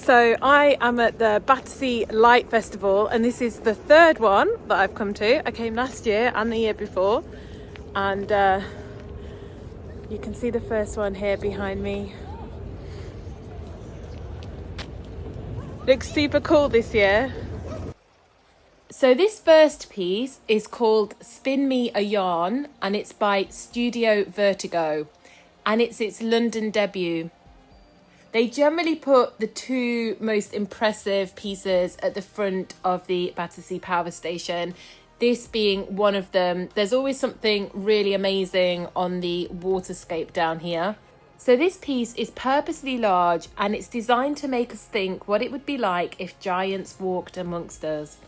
So I am at the Battersea Light Festival, and this is the third one that I've come to. I came last year and the year before, and you can see the first one here behind me. Looks super cool this year. So this first piece is called Spin Me a Yarn, and it's by Studio Vertigo, and it's its London debut. They generally put the two most impressive pieces at the front of the Battersea Power Station, this being one of them. There's always something really amazing on the waterscape down here. So this piece is purposely large, and it's designed to make us think what it would be like if giants walked amongst us.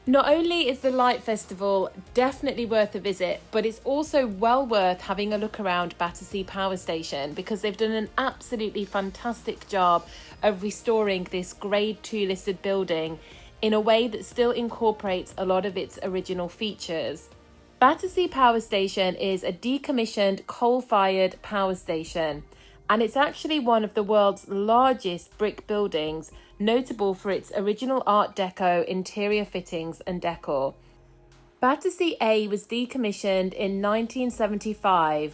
Not only is the Light Festival definitely worth a visit, but it's also well worth having a look around Battersea Power Station, because they've done an absolutely fantastic job of restoring this Grade 2 listed building in a way that still incorporates a lot of its original features. Battersea Power Station is a decommissioned coal-fired power station, and it's actually one of the world's largest brick buildings, notable for its original Art Deco interior fittings and decor. Battersea A was decommissioned in 1975,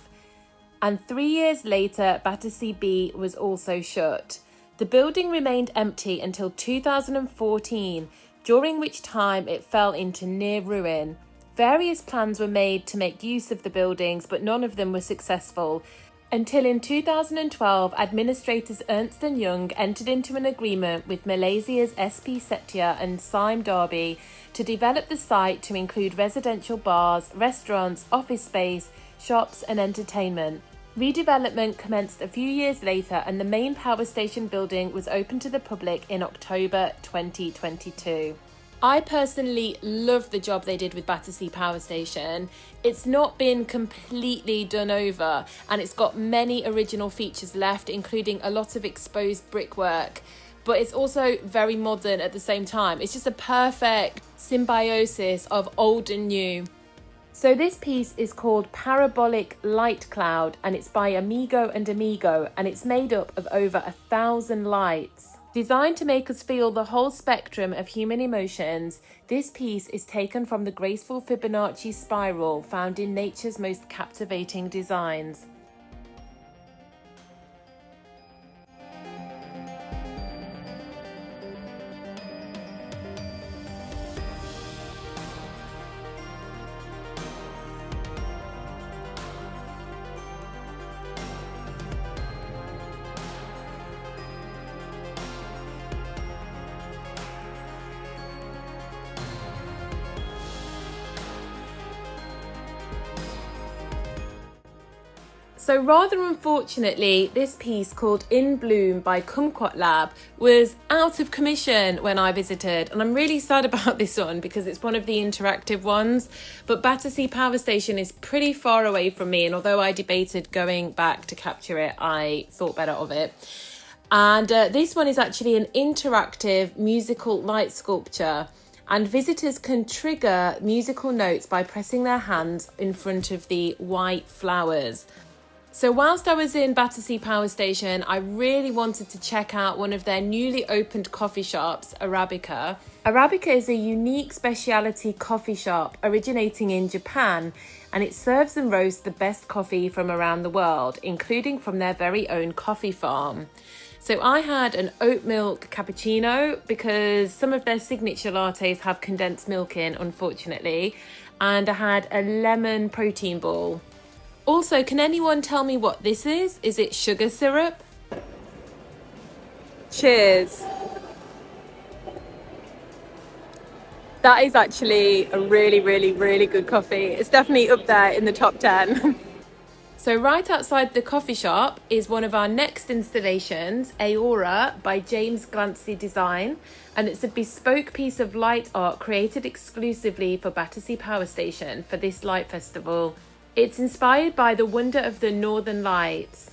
and 3 years later Battersea B was also shut. The building remained empty until 2014, during which time it fell into near ruin. Various plans were made to make use of the buildings, but none of them were successful, until in 2012, administrators Ernst & Young entered into an agreement with Malaysia's SP Setia and Sime Darby to develop the site to include residential bars, restaurants, office space, shops and entertainment. Redevelopment commenced a few years later, and the main power station building was open to the public in October 2022. I personally love the job they did with Battersea Power Station. It's not been completely done over, and it's got many original features left, including a lot of exposed brickwork, but it's also very modern at the same time. It's just a perfect symbiosis of old and new. So this piece is called Parabolic Light Cloud, and it's by Amigo and Amigo, and it's made up of over 1,000 lights. Designed to make us feel the whole spectrum of human emotions, this piece is taken from the graceful Fibonacci spiral found in nature's most captivating designs. So rather unfortunately, this piece called In Bloom by Kumquat Lab was out of commission when I visited, and I'm really sad about this one because it's one of the interactive ones, but Battersea Power Station is pretty far away from me, and although I debated going back to capture it, I thought better of it. And this one is actually an interactive musical light sculpture, And visitors can trigger musical notes by pressing their hands in front of the white flowers. So whilst I was in Battersea Power Station, I really wanted to check out one of their newly opened coffee shops, Arabica. Arabica is a unique specialty coffee shop originating in Japan, and it serves and roasts the best coffee from around the world, including from their very own coffee farm. So I had an oat milk cappuccino because some of their signature lattes have condensed milk in, unfortunately, and I had a lemon protein ball. Also, can anyone tell me what this is? Is it sugar syrup? Cheers. That is actually a really, really, really good coffee. It's definitely up there in the top 10. So right outside the coffee shop is one of our next installations, Aura by James Glancy Design, and it's a bespoke piece of light art created exclusively for Battersea Power Station for this light festival. It's inspired by the wonder of the Northern Lights.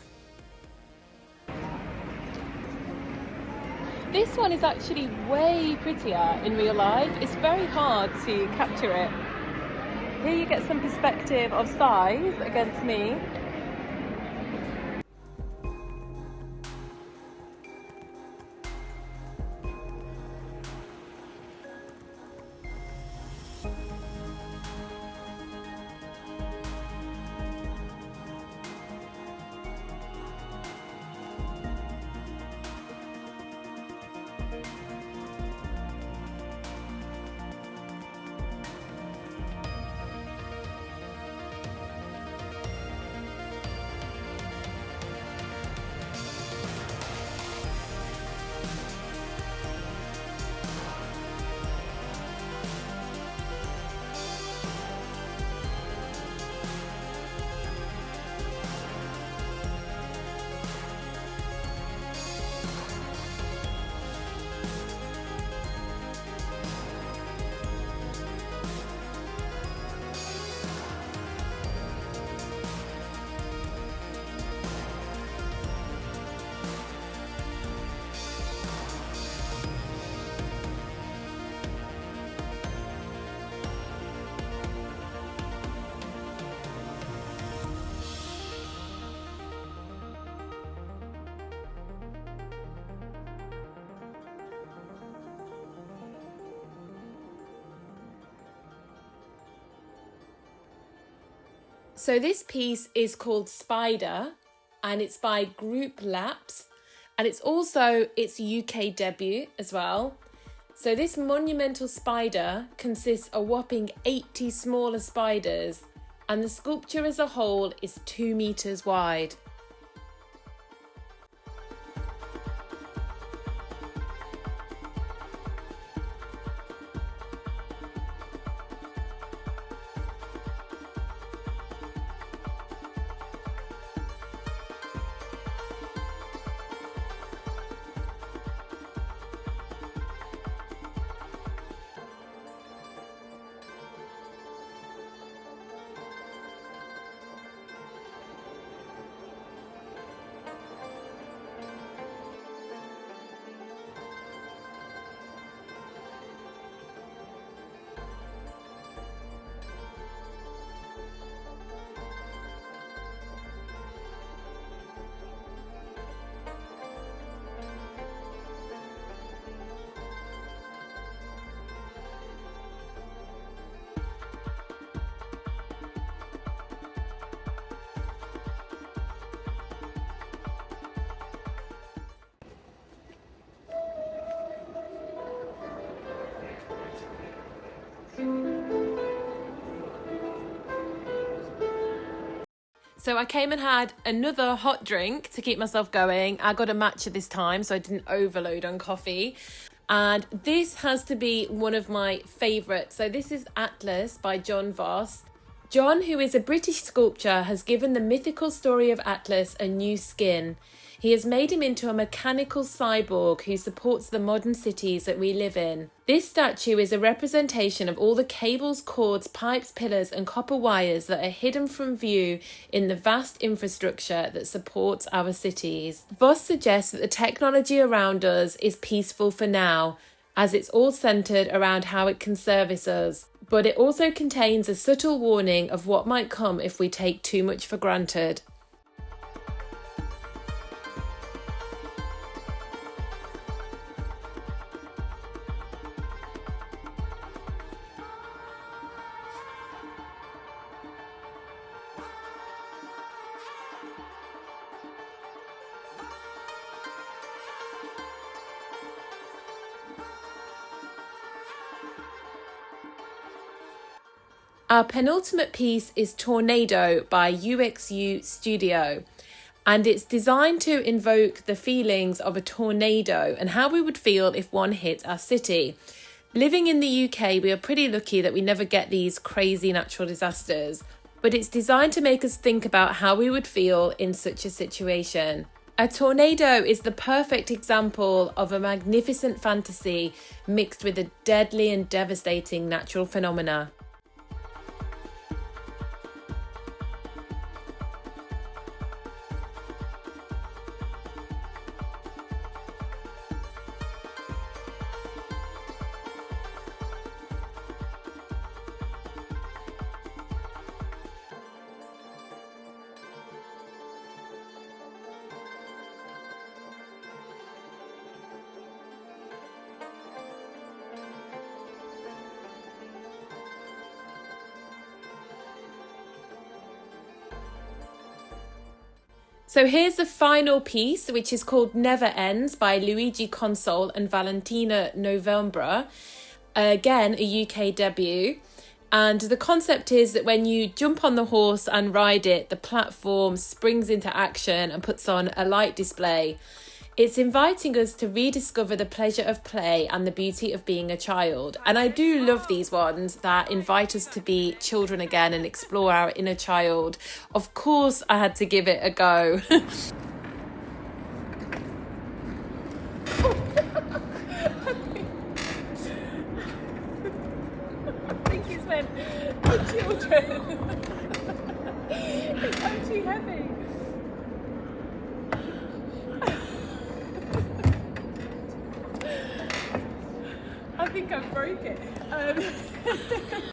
This one is actually way prettier in real life. It's very hard to capture it. Here you get some perspective of size against me. So this piece is called Spider, and it's by Group Laps, and it's also its UK debut as well. So this monumental spider consists of a whopping 80 smaller spiders, and the sculpture as a whole is 2 meters wide. So I came and had another hot drink to keep myself going. I got a matcha this time, so I didn't overload on coffee. And this has to be one of my favourites. So this is Atlas by John Voss. John, who is a British sculptor, has given the mythical story of Atlas a new skin. He has made him into a mechanical cyborg who supports the modern cities that we live in. This statue is a representation of all the cables, cords, pipes, pillars and copper wires that are hidden from view in the vast infrastructure that supports our cities. Voss suggests that the technology around us is peaceful for now, as it's all centred around how it can service us. But it also contains a subtle warning of what might come if we take too much for granted. Our penultimate piece is Tornado by UXU Studio, and it's designed to invoke the feelings of a tornado and how we would feel if one hit our city. Living in the UK, we are pretty lucky that we never get these crazy natural disasters, but it's designed to make us think about how we would feel in such a situation. A tornado is the perfect example of a magnificent fantasy mixed with a deadly and devastating natural phenomena. So here's the final piece, which is called Never Ends by Luigi Console and Valentina Novembra. Again, a UK debut. And the concept is that when you jump on the horse and ride it, the platform springs into action and puts on a light display. It's inviting us to rediscover the pleasure of play and the beauty of being a child. And I do love these ones that invite us to be children again and explore our inner child. Of course, I had to give it a go. I think it's meant for children. It's actually heavy. I think I broke it.